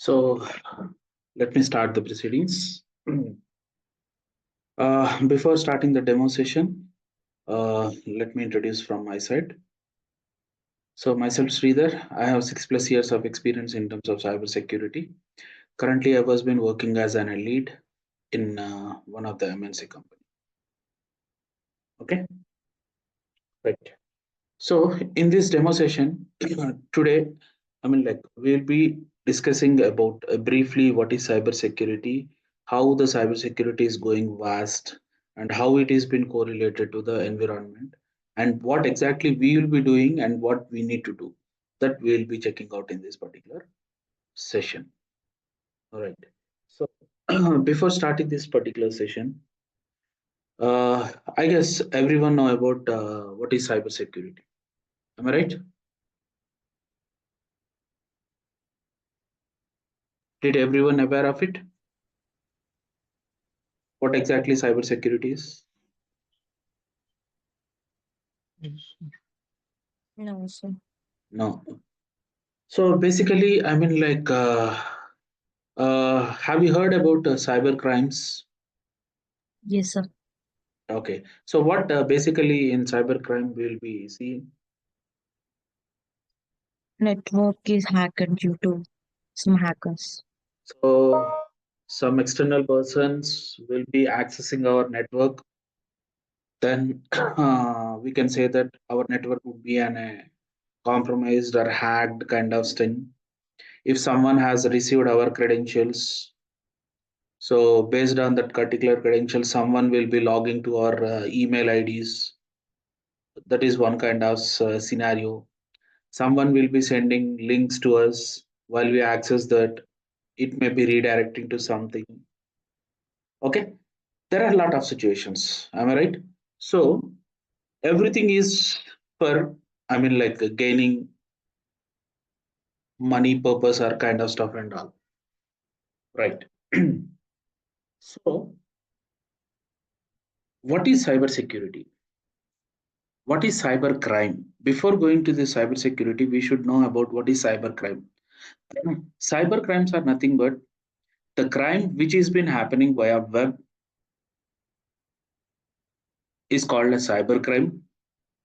So let me start the proceedings. Before starting the demo session, let me introduce from my side. So myself Sridhar, I have 6+ years of experience in terms of cybersecurity. Currently, I was been working as an lead in one of the MNC company. Okay, right. So in this demo session today, we'll be discussing about briefly what is cybersecurity, how the cybersecurity is going vast, and how it has been correlated to the environment, and what exactly we will be doing and what we need to do. That we'll be checking out in this particular session. All right. So before starting this particular session, I guess everyone know about what is cybersecurity. Am I right? Did everyone aware of it? What exactly cybersecurity is? No, sir. No. So basically, have you heard about cyber crimes? Yes, sir. Okay. So what basically in cyber crime will be seeing? Network is hacked due to some hackers. So some external persons will be accessing our network. Then we can say that our network would be compromised or hacked kind of thing. If someone has received our credentials, so based on that particular credential, someone will be logging to our email IDs. That is one kind of scenario. Someone will be sending links to us while we access that. It may be redirecting to something. Okay, there are a lot of situations. Am I right? So everything is for, gaining money purpose or kind of stuff and all. Right. So what is cybersecurity? What is cyber crime? Before going to the cyber security, we should know about what is cyber crime. Cyber crimes are nothing but the crime which has been happening via web is called a cyber crime.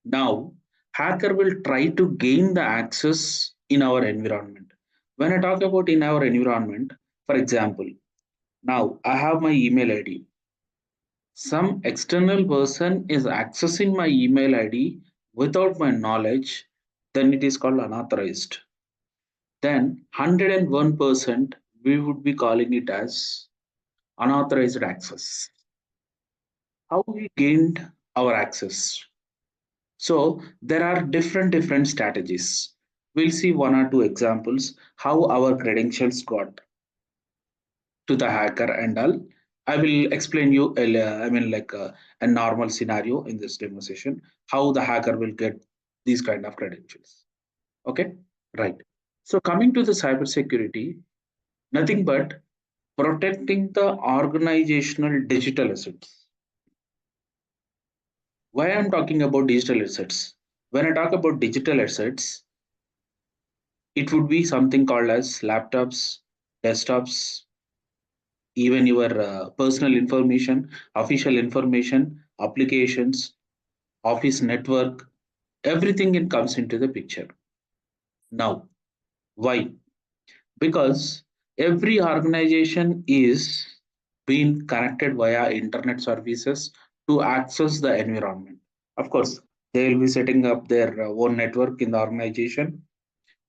Now, hacker will try to gain the access in our environment. When I talk about in our environment, for example, now I have my email ID. Some external person is accessing my email ID without my knowledge, then it is called unauthorized. Then 101% we would be calling it as unauthorized access. How we gained our access? So there are different strategies. We'll see one or two examples how our credentials got to the hacker and all. I will explain you a normal scenario in this demo session how the hacker will get these kind of credentials. Okay, right. So coming to the cybersecurity, nothing but protecting the organizational digital assets. Why I'm talking about digital assets? When I talk about digital assets, it would be something called as laptops, desktops, even your personal information, official information, applications, office network, everything it comes into the picture. Now, why? Because every organization is being connected via internet services to access the environment. Of course, they will be setting up their own network in the organization.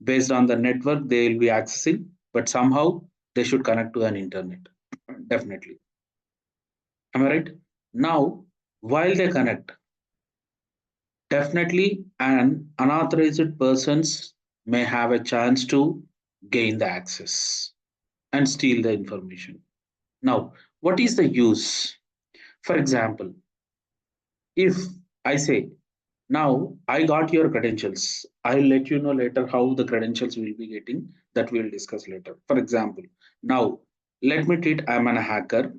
Based on the network they will be accessing, but somehow they should connect to an internet. Definitely. Am I right? Now, while they connect, definitely an unauthorized persons may have a chance to gain the access and steal the information. Now, what is the use? For example, if I say, now I got your credentials, I'll let you know later how the credentials will be getting, that we'll discuss later. For example, now let me treat I'm a hacker.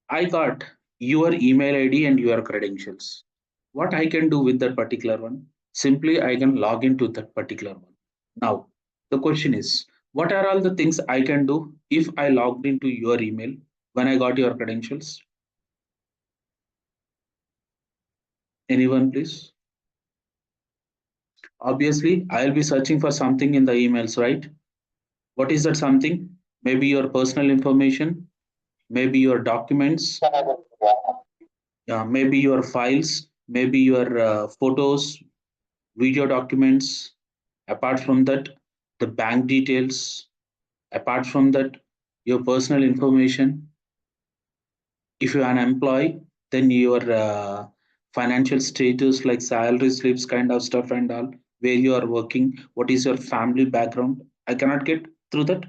I got your email ID and your credentials. What I can do with that particular one? Simply I can log into that particular one. Now, the question is, What are all the things I can do if I logged into your email when I got your credentials? Anyone, please? Obviously, I'll be searching for something in the emails, right? What is that something? Maybe your personal information, maybe your documents, maybe your files, maybe your photos, video documents. Apart from that, the bank details. Apart from that, your personal information. If you're an employee, then your financial status, like salary slips, kind of stuff, and all, where you are working, what is your family background. I cannot get through that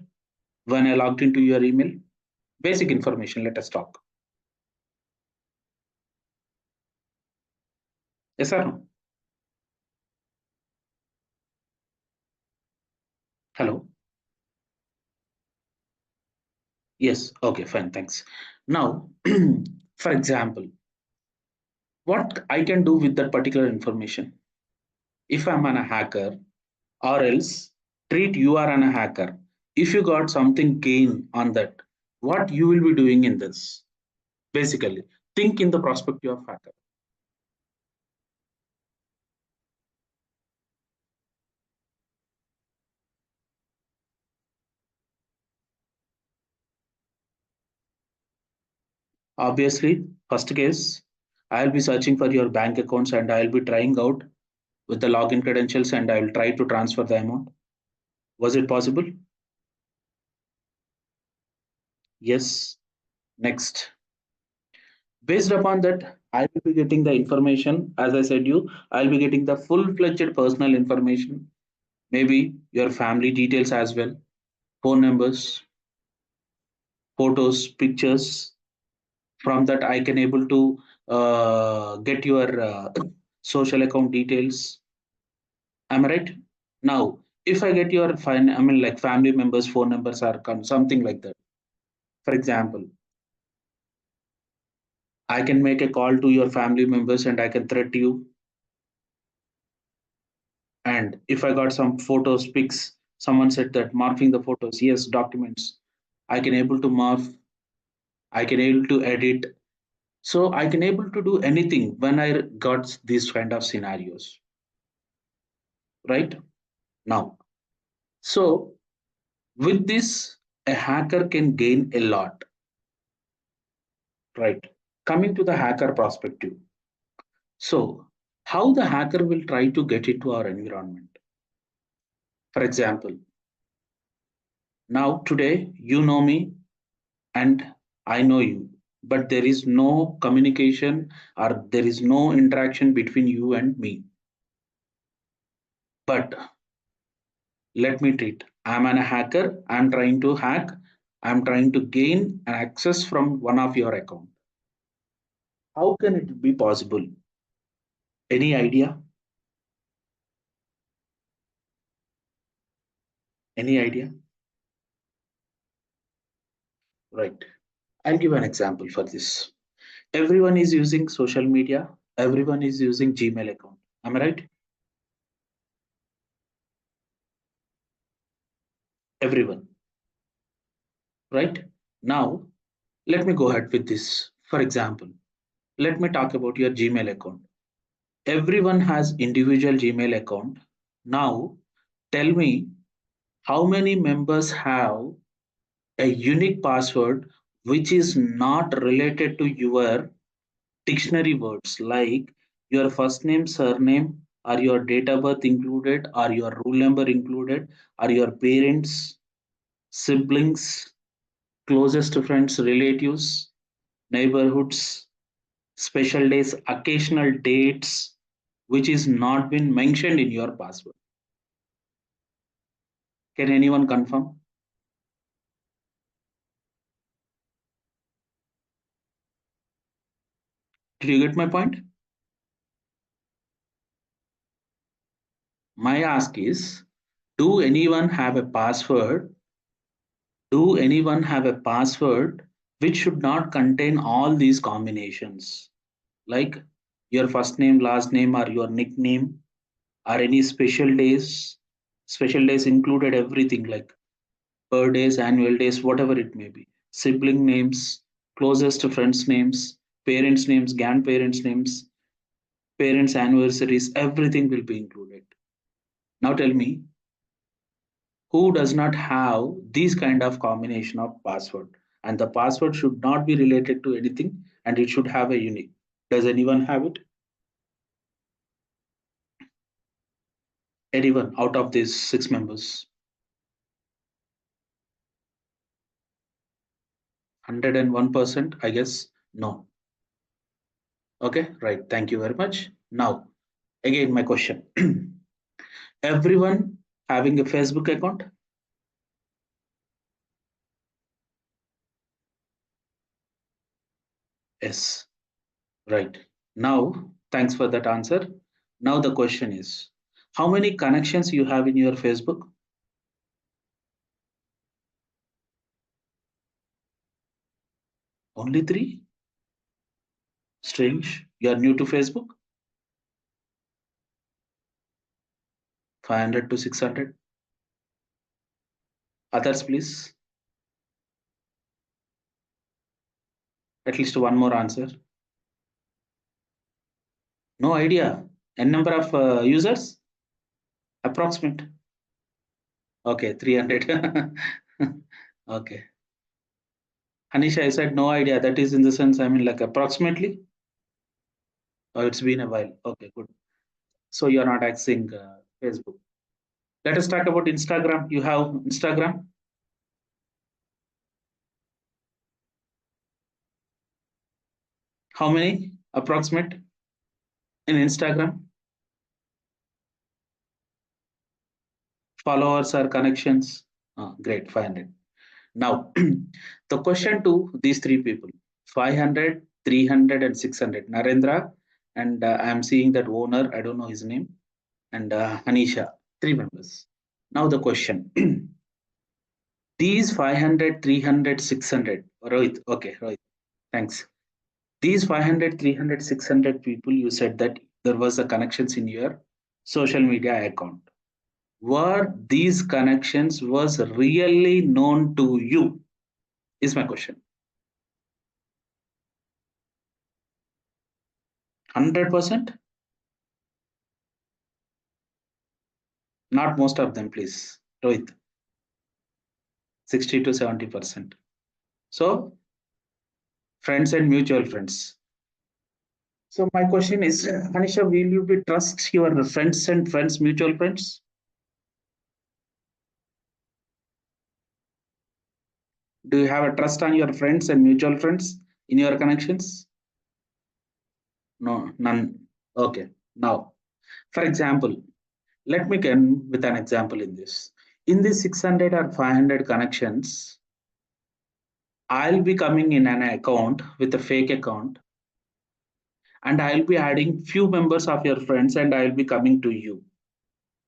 when I logged into your email. Basic information, let us talk. Yes or no? Hello? Yes. Okay, fine. Thanks. Now, for example, what I can do with that particular information if I'm an a hacker, or else treat you are an a hacker. If you got something gain on that, what you will be doing in this? Basically, think in the perspective of hacker. Obviously, first case, I'll be searching for your bank accounts and I'll be trying out with the login credentials and I'll try to transfer the amount. Was it possible? Yes. Next. Based upon that, I will be getting the information. As I said, I'll be getting the full-fledged personal information, maybe your family details as well, phone numbers, photos, pictures. From that, I can able to get your social account details. Am I right? Now, if I get your I mean, like family members' phone numbers are something like that. For example, I can make a call to your family members and I can threat you. And if I got some photos, pics, someone said that morphing the photos, yes, documents, I can able to morph, I can able to edit. So I can able to do anything when I got these kind of scenarios, right? Now, so with this, a hacker can gain a lot, right? Coming to the hacker perspective. So how the hacker will try to get into our environment. For example, now today you know me and I know you, but there is no communication or there is no interaction between you and me. But let me treat. I'm an hacker. I'm trying to hack. I'm trying to gain an access from one of your account. How can it be possible? Any idea? Any idea? Right. I'll give an example for this. Everyone is using social media. Everyone is using Gmail account. Am I right? Everyone. Right. Now, let me go ahead with this. For example, let me talk about your Gmail account. Everyone has individual Gmail account. Now, tell me how many members have a unique password which is not related to your dictionary words, like your first name, surname, or your date of birth included, or your rule number included, or your parents, siblings, closest friends, relatives, neighborhoods, special days, occasional dates, which is not been mentioned in your password. Can anyone confirm? Did you get my point? My ask is, do anyone have a password? Do anyone have a password which should not contain all these combinations? Like your first name, last name, or your nickname, or any special days included everything like. birthdays, annual days, whatever it may be, sibling names, closest friends' names, parents' names, grandparents' names, parents' anniversaries, everything will be included. Now tell me, who does not have this kind of combination of password? And the password should not be related to anything and it should have a unique. Does anyone have it? Anyone out of these six members? 101%, I guess. No. Okay, right. Thank you very much. Now, again, my question. Everyone having a Facebook account? Yes, right. Now, thanks for that answer. Now the question is, how many connections you have in your Facebook? Only three? Strange. You are new to Facebook? 500 to 600? Others, please. At least one more answer. No idea. N number of users? Approximate. Okay, 300. Okay. Anisha, I said no idea. That is in the sense, I mean, like approximately. Oh, it's been a while. Okay, good. So you're not accessing Facebook. Let us talk about Instagram. You have Instagram. How many approximate in Instagram? Followers or connections? Great, 500. Now, the question to these three people 500, 300, and 600. Narendra, and I am seeing that owner, I don't know his name, and Anisha, three members. Now, the question these 500, 300, 600. Rohit, okay, Rohit, thanks. These 500, 300, 600 people, you said that there was a connections in your social media account. Were these connections was really known to you? Is my question. 100%? Not most of them, please. Rohit, 60 to 70%. So, friends and mutual friends. So, my question is, Anisha, will you be trust your friends and friends, mutual friends? Do you have a trust on your friends and mutual friends in your connections? No, none. Okay. Now, for example, let me begin with an example in this. In these 600 or 500 connections, I'll be coming in an account with a fake account and I'll be adding few members of your friends and I'll be coming to you.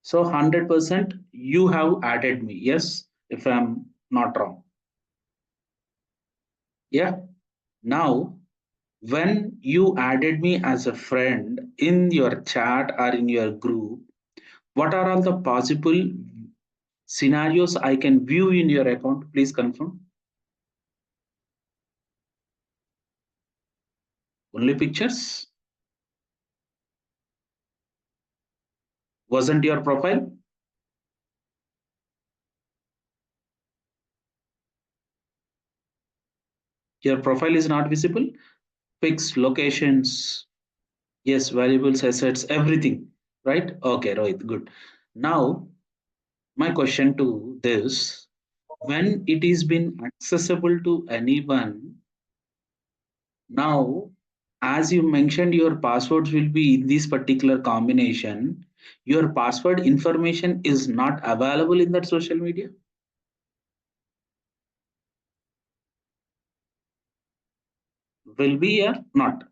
So 100% you have added me. Yes, if I'm not wrong. Yeah. Now, when you added me as a friend in your chat or in your group, what are all the possible scenarios I can view in your account? Please confirm. Only pictures? Wasn't your profile? Your profile is not visible? Pics, locations, yes, valuables, assets, everything. Right? Okay, right, good. Now, my question to this when it is been accessible to anyone, now, as you mentioned, your passwords will be in this particular combination. Your password information is not available in that social media? Will be or not?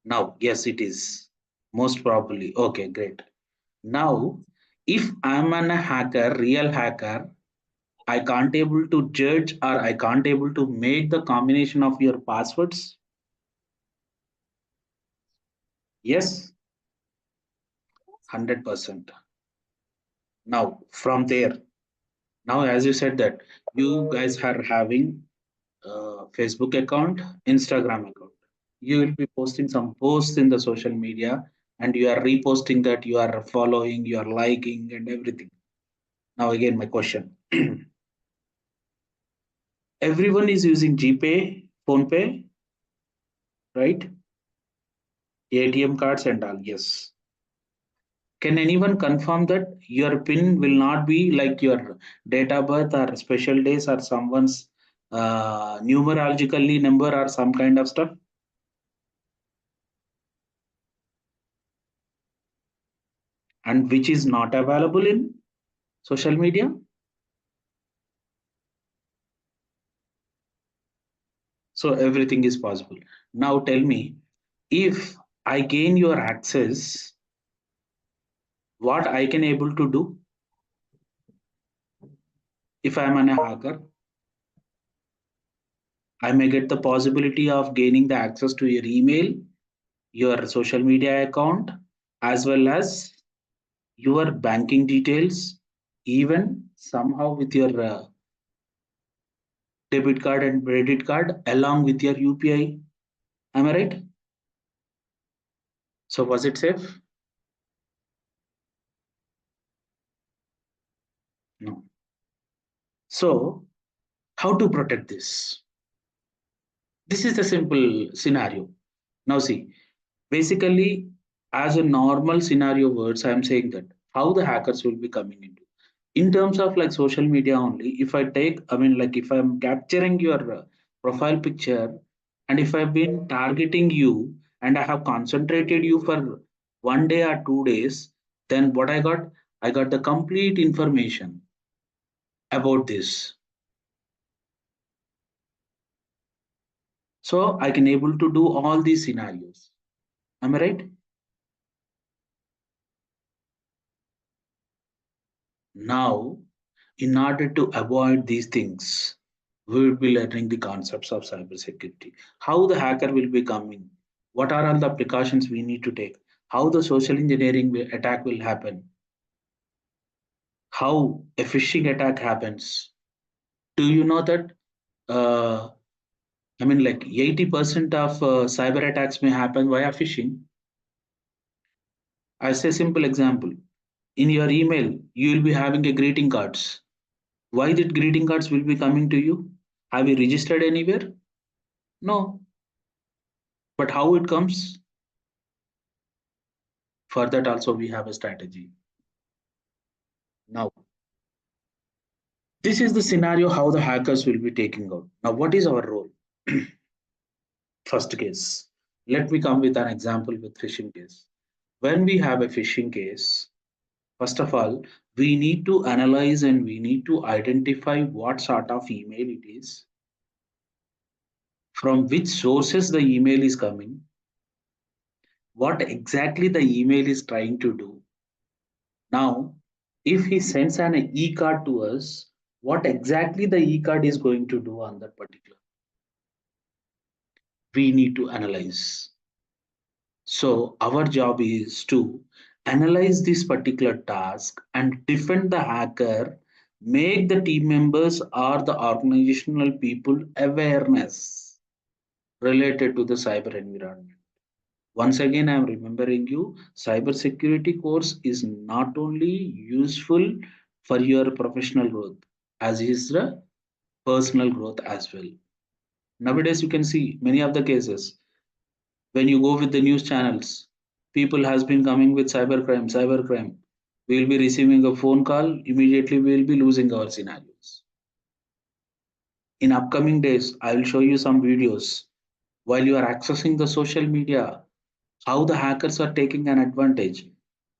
Now, yes, it is. Most probably. Okay, great. Now, if I'm a hacker, real hacker, I can't able to judge or I can't able to make the combination of your passwords. Yes, 100%. Now, from there. Now, as you said that you guys are having Facebook account, Instagram account. You will be posting some posts in the social media and you are reposting that, you are following, you are liking and everything. Now, again, my question. Everyone is using GPay, PhonePe, right? ATM cards and all. Yes. Can anyone confirm that your PIN will not be like your date of birth or special days or someone's numerologically number or some kind of stuff? And which is not available in social media? So everything is possible. Now tell me, if I gain your access, what I can able to do if I'm an hacker? I may get the possibility of gaining the access to your email, your social media account, as well as your banking details, even somehow with your debit card and credit card, along with your UPI. Am I right? So was it safe? No. So how to protect this? This is the simple scenario. Now see, basically, as a normal scenario words, I'm saying that how the hackers will be coming into. In terms of like social media only, if I take, I mean, like if I'm capturing your profile picture and if I've been targeting you and I have concentrated you for 1 day or 2 days, then what I got the complete information about this. So I can able to do all these scenarios. Am I right? Now, in order to avoid these things, we will be learning the concepts of cybersecurity. How the hacker will be coming, what are all the precautions we need to take, how the social engineering attack will happen, how a phishing attack happens. Do you know that? Uh, I mean, like 80% of cyber attacks may happen via phishing. I say simple example. In your email, you will be having a greeting cards. Why that greeting cards will be coming to you? Have you registered anywhere? No. But how it comes? For that also we have a strategy. Now, this is the scenario how the hackers will be taking out. Now, what is our role? First case. Let me come with an example with phishing case. When we have a phishing case, first of all, we need to analyze and we need to identify what sort of email it is, from which sources the email is coming, what exactly the email is trying to do. Now, if he sends an e-card to us, what exactly the e-card is going to do on that particular, we need to analyze. So our job is to analyze this particular task and defend the hacker, make the team members or the organizational people awareness related to the cyber environment. Once again, I am remembering you, cybersecurity course is not only useful for your professional growth, as is the personal growth as well. Nowadays, you can see many of the cases when you go with the news channels, people has been coming with cybercrime, cybercrime. We will be receiving a phone call, immediately we will be losing our scenarios. In upcoming days, I will show you some videos while you are accessing the social media, how the hackers are taking an advantage.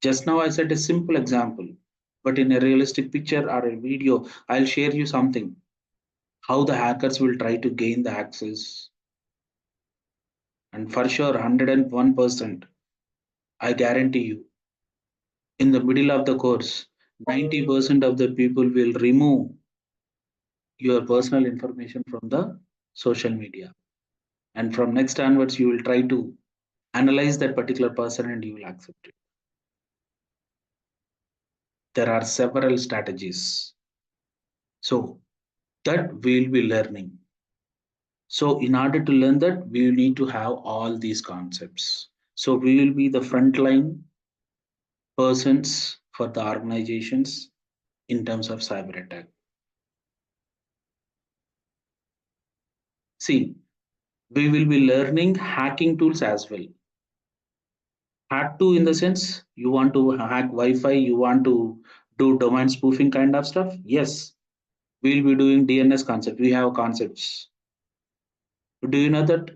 Just now I said a simple example, but in a realistic picture or a video, I'll share you something. How the hackers will try to gain the access. And for sure, 101%, I guarantee you, in the middle of the course, 90% of the people will remove your personal information from the social media. And from next onwards, you will try to analyze that particular person and you will accept it. There are several strategies. So that we'll be learning. So in order to learn that, we need to have all these concepts. So we will be the frontline persons for the organizations in terms of cyber attack. See, we will be learning hacking tools as well. Hack to in the sense you want to hack Wi-Fi, you want to do domain spoofing kind of stuff. Yes, we'll be doing DNS concept. We have concepts. Do you know that,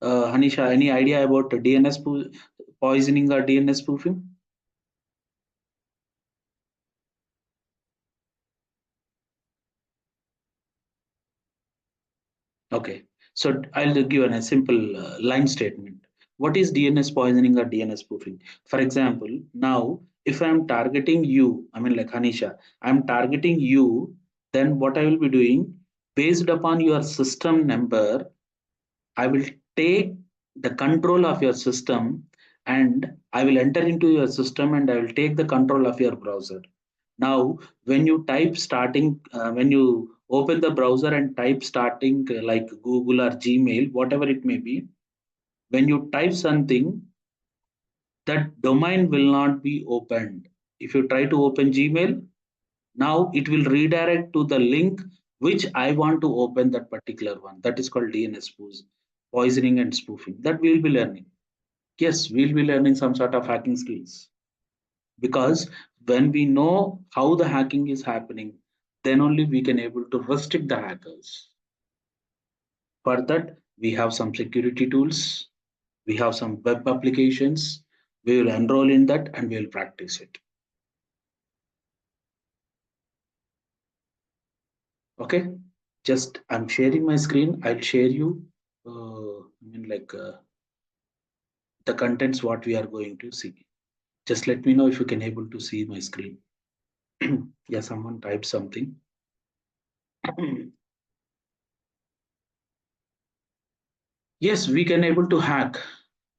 Hanisha? Any idea about the DNS poisoning or DNS spoofing? Okay, so I'll give a simple line statement. What is DNS poisoning or DNS spoofing? For example, now if I'm targeting you, I mean like Hanisha, I'm targeting you, then what I will be doing based upon your system number, I will take the control of your system and I will enter into your system and I will take the control of your browser. Now, when you type starting, when you open the browser and type starting like Google or Gmail, whatever it may be, when you type something, that domain will not be opened. If you try to open Gmail, now it will redirect to the link which I want to open that particular one. That is called DNS poisoning and spoofing. That we will be learning. Yes, we'll be learning some sort of hacking skills because when we know how the hacking is happening, then only we can able to restrict the hackers. For that, we have some security tools, we have some web applications. We will enroll in that and we will practice it. Okay, just I'm sharing my screen. I'll share you. I mean, like the contents what we are going to see. Just let me know if you can able to see my screen. Yeah, someone typed something. Yes, we can able to hack,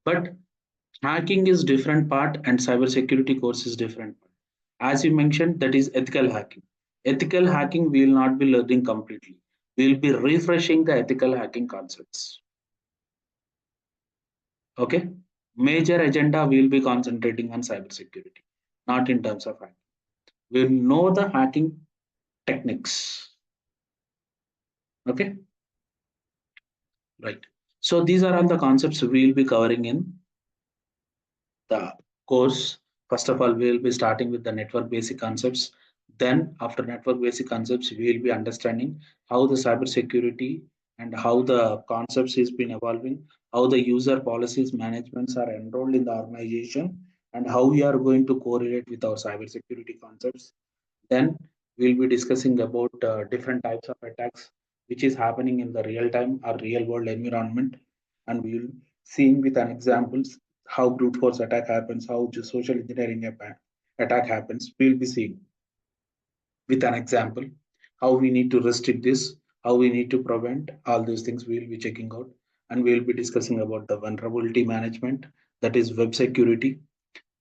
but hacking is different part and cybersecurity course is different part. As you mentioned, that is ethical hacking. Ethical hacking we will not be learning completely. We will be refreshing the ethical hacking concepts. Okay. Major agenda we will be concentrating on cybersecurity, not in terms of hacking. We will know the hacking techniques. Okay. Right. So these are all the concepts we will be covering in the course. First of all, we will be starting with the network basic concepts. Then, after network basic concepts, we will be understanding how the cybersecurity and how the concepts is been evolving, how the user policies managements are enrolled in the organization, and how we are going to correlate with our cybersecurity concepts. Then we'll be discussing about different types of attacks which is happening in the real time or real world environment, and we'll seeing with an examples how brute force attack happens, how social engineering attack happens. We'll be seeing with an example how we need to restrict this, how we need to prevent all those things. We'll be checking out, and we'll be discussing about the vulnerability management, that is web security.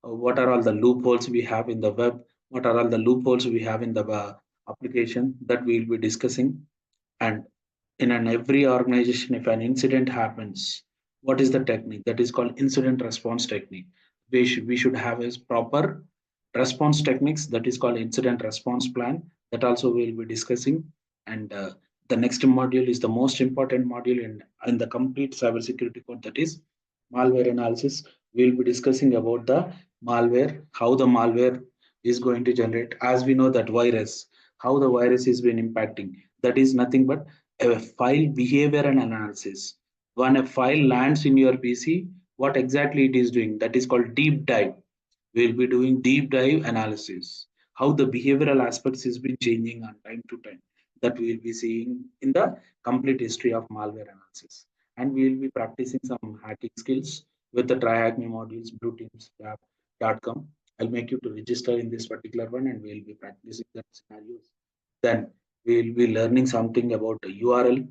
What are all the loopholes we have in the web, what are all the loopholes we have in the application, that we will be discussing. And in an every organization, if an incident happens, what is the technique? That is called incident response technique. We should have a proper response techniques, that is called incident response plan, that also we'll be discussing. And the next module is the most important module in the complete cybersecurity code, that is malware analysis. We'll be discussing about the malware, how the malware is going to generate. As we know that virus, how the virus is been impacting, that is nothing but a file behavior and analysis. When a file lands in your PC, what exactly it is doing, that is called deep dive. We'll be doing deep dive analysis, how the behavioral aspects has been changing on time to time, that we'll be seeing in the complete history of malware analysis. And we'll be practicing some hacking skills with the try hack me modules, blueteams.com. I'll make you to register in this particular one and we'll be practicing that scenarios. Then we'll be learning something about the URL.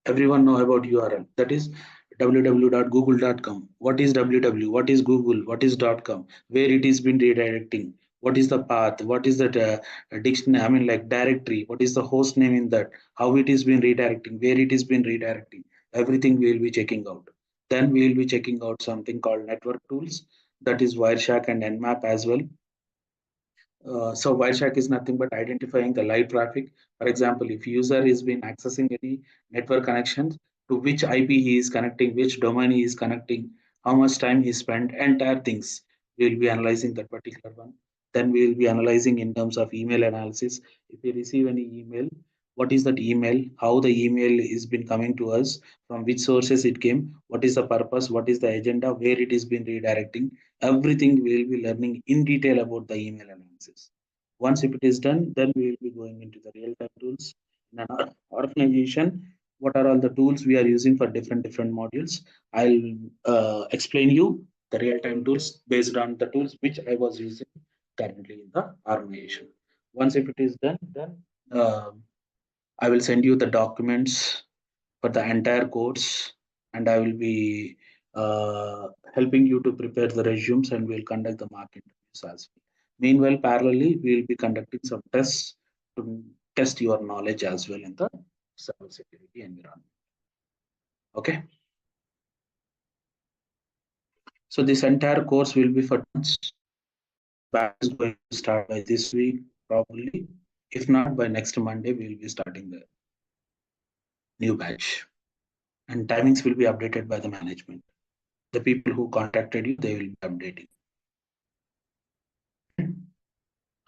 Everyone know about URL, that is www.google.com. What is www, what is Google, what is .com, where it is been redirecting, what is the path, what is that dictionary, I mean like directory, what is the host name in that, how it is been redirecting, where it is been redirecting, everything we will be checking out. Then we will be checking out something called network tools, that is Wireshark and Nmap as well. So Wireshark is nothing but identifying the live traffic. For example, if user is been accessing any network connections, to which IP he is connecting, which domain he is connecting, how much time he spent, entire things. We will be analyzing that particular one. Then we will be analyzing in terms of email analysis. If we receive any email, what is that email? How the email is been coming to us? From which sources it came? What is the purpose? What is the agenda? Where it is been redirecting? Everything we will be learning in detail about the email analysis. Once if it is done, then we will be going into the real-time tools in an organization. What are all the tools we are using for different modules? I'll explain you the real-time tools based on the tools which I was using currently in the organization. Once if it is done, then I will send you the documents for the entire course, and I will be helping you to prepare the resumes, and we'll conduct the mock interviews as well. Meanwhile, parallelly, we will be conducting some tests to test your knowledge as well in the cybersecurity environment. Okay, so this entire course will be for months. Batch is going to start by this week, probably. If not, by next Monday, we will be starting the new batch, and timings will be updated by the management. The people who contacted you, they will be updating.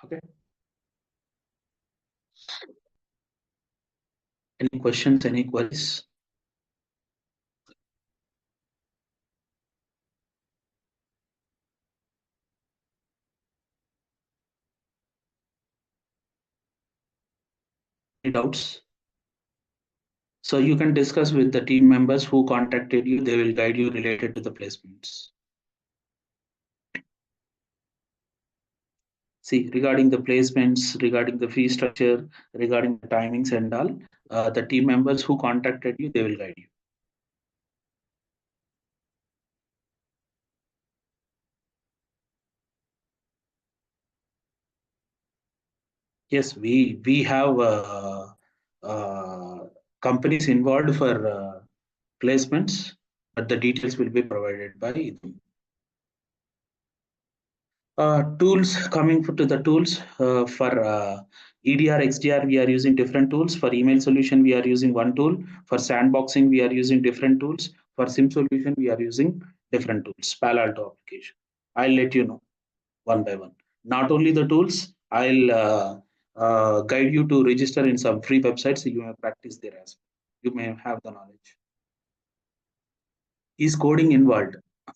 Okay. Any questions, any queries? Any doubts? So you can discuss with the team members who contacted you. They will guide you related to the placements. See, regarding the placements, regarding the fee structure, regarding the timings and all, the team members who contacted you, they will guide you. Yes, we have companies involved for placements, but the details will be provided by them. Tools, coming to the tools for EDR, XDR, we are using different tools. For email solution, we are using one tool. For sandboxing, we are using different tools. For SIM solution, we are using different tools. Palo Alto application. I'll let you know one by one. Not only the tools, I'll guide you to register in some free websites. So you may practice there as well. You may have the knowledge. Is coding involved?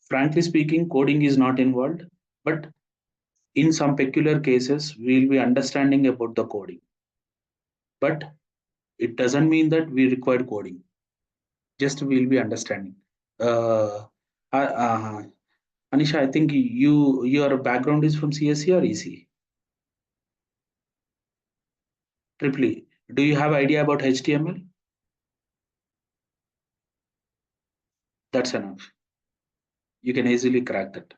Frankly speaking, coding is not involved, but in some peculiar cases, we'll be understanding about the coding, but it doesn't mean that we require coding. Just we'll be understanding. Uh, Anisha, I think your background is from CSE or EC? Triple E. Do you have idea about HTML? That's enough. You can easily crack that.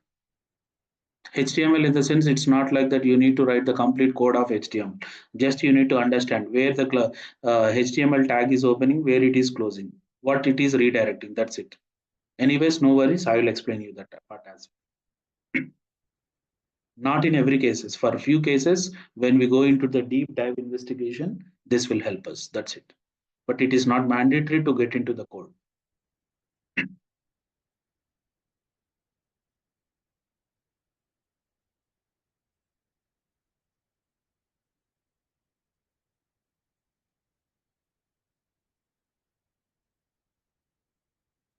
HTML in the sense it's not like that you need to write the complete code of HTML. Just you need to understand where the HTML tag is opening, where it is closing, what it is redirecting. That's it. Anyways, no worries. I will explain you that part as well. Not in every cases. For a few cases, when we go into the deep dive investigation, this will help us. That's it. But it is not mandatory to get into the code.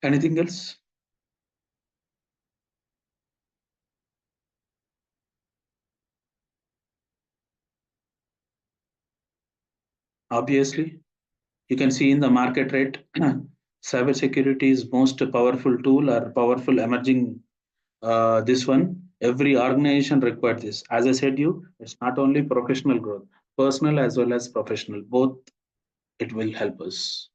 Anything else? Obviously, you can see in the market rate, cybersecurity is most powerful tool or powerful emerging. This one, every organization requires this. As I said, it's not only professional growth, personal as well as professional. Both it will help us.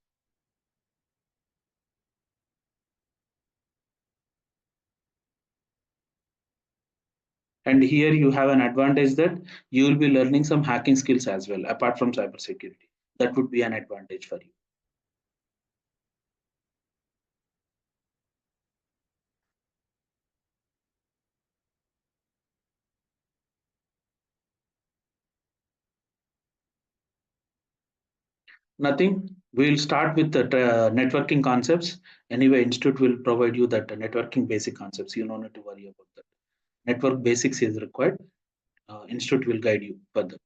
And here you have an advantage that you will be learning some hacking skills as well, apart from cybersecurity. That would be an advantage for you. Nothing. We'll start with the networking concepts. Anyway, Institute will provide you that networking basic concepts. You don't need to worry about that. Network basics is required. Institute will guide you for that.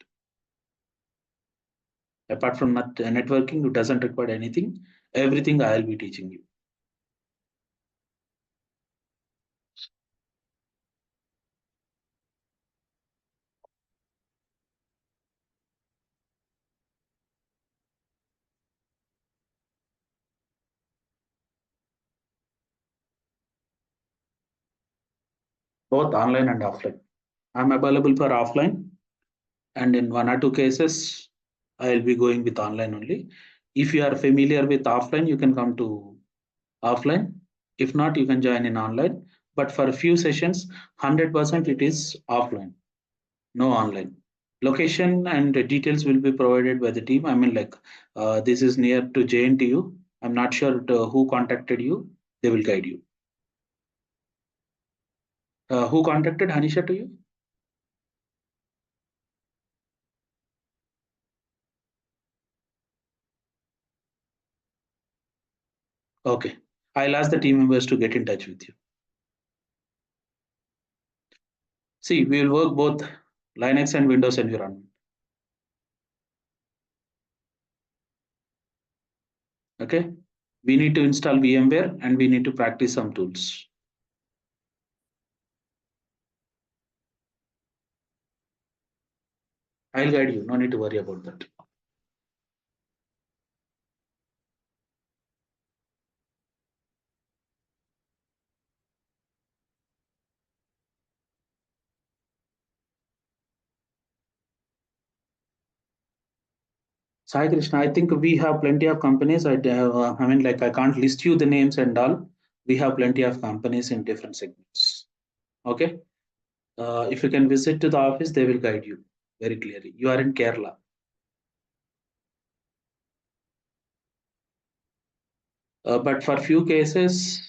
Apart from networking, it doesn't require anything. Everything I'll be teaching you. Both online and offline. I'm available for offline, and in one or two cases, I'll be going with online only. If you are familiar with offline, you can come to offline. If not, you can join in online. But for a few sessions, 100% it is offline, no online. Location and the details will be provided by the team. I mean, like this is near to JNTU. I'm not sure who contacted you. They will guide you. Who contacted Hanisha to you? Okay. I'll ask the team members to get in touch with you. See, we will work both Linux and Windows environment. Okay. We need to install VMware and we need to practice some tools. I'll guide you. No need to worry about that. Sai Krishna, I think we have plenty of companies. I mean, like I can't list you the names and all. We have plenty of companies in different segments. Okay. If you can visit to the office, they will guide you very clearly. You are in Kerala. But for few cases,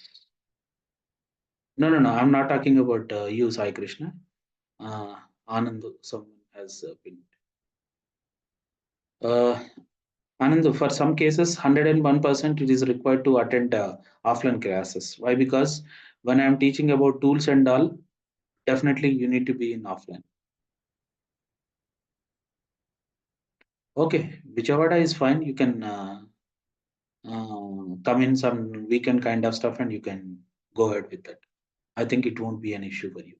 no. I'm not talking about you, Sai Krishna. Anand, someone has been. Uh, Anand, for some cases, 101% it is required to attend offline classes. Why? Because when I'm teaching about tools and all, definitely you need to be in offline. Okay, Vijayawada is fine. You can come in some weekend kind of stuff and you can go ahead with that. I think it won't be an issue for you.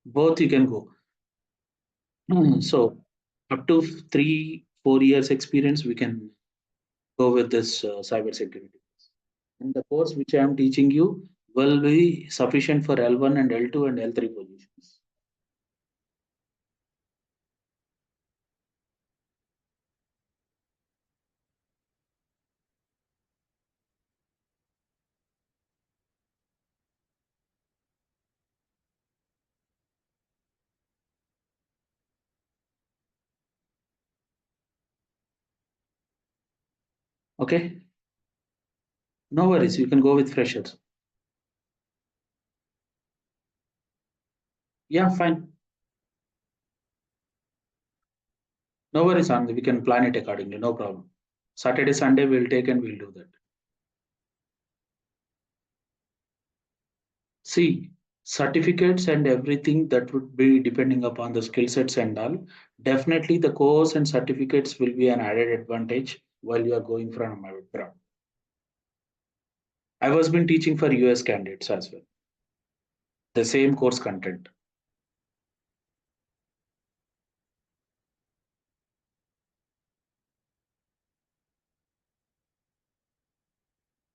Both you can go. So up to 3-4 years experience, we can go with this cyber security. And the course which I am teaching you will be sufficient for L1 and L2 and L3 positions. Okay, no worries. You can go with freshers. Yeah, fine. No worries, Anand. We can plan it accordingly. No problem. Saturday, Sunday, we'll take and we'll do that. See, certificates and everything that would be depending upon the skill sets and all. Definitely, the course and certificates will be an added advantage while you are going from my background. I was been teaching for US candidates as well. The same course content.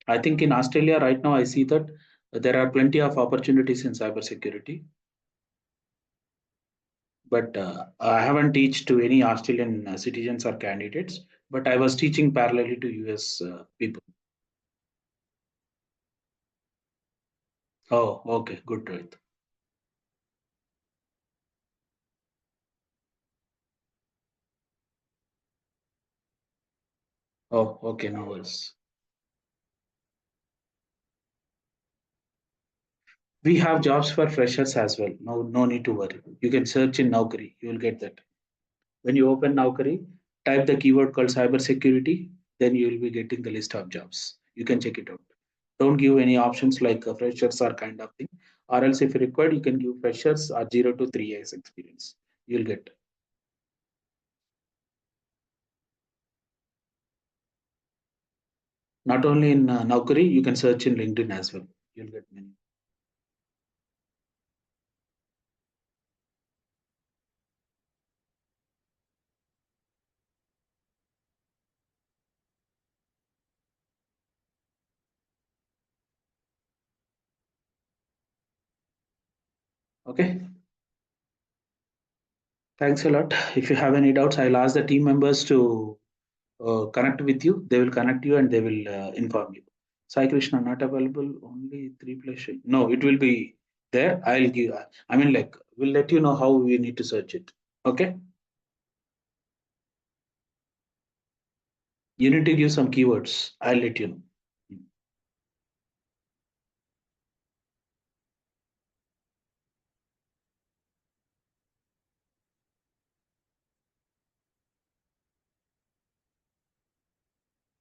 I think in Australia right now, I see that There are plenty of opportunities in cybersecurity, but I haven't teach to any Australian citizens or candidates. But I was teaching parallelly to US people. Oh, okay, good, Rohit. Oh, okay, no worries. We have jobs for freshers as well. No, no need to worry. You can search in Naukri. You will get that. When you open Naukri, type the keyword called cybersecurity, then you will be getting the list of jobs. You can check it out. Don't give any options like freshers or kind of thing. Or else, if required, you can give freshers or 0 to 3 years experience. You'll get. Not only in Naukri, you can search in LinkedIn as well. You'll get many. Okay. Thanks a lot. If you have any doubts, I'll ask the team members to connect with you. They will connect you and they will inform you. Sai Krishna not available. Only 3 plus. No, it will be there. I'll give. I mean, like we'll let you know how we need to search it. Okay. You need to give some keywords. I'll let you know.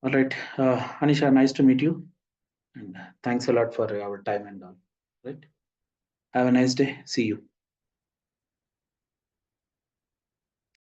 All right. Anisha, nice to meet you. And thanks a lot for our time and all. Right. Have a nice day. See you.